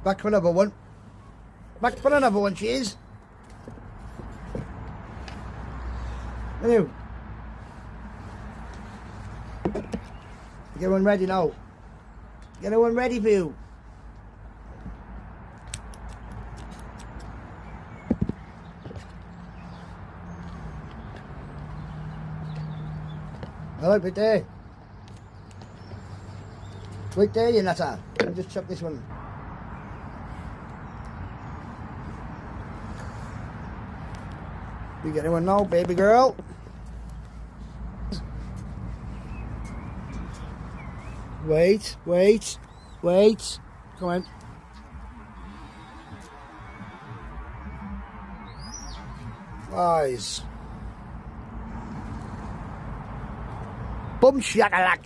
Back for another one. Back for another one, she is. Hello. Get one ready now. Get one ready for you. Hello, right there. Right there, you nutter. I'll just chuck this one. You get one now, baby girl. Wait, wait, wait. Come on. Eyes. Boom shakalak.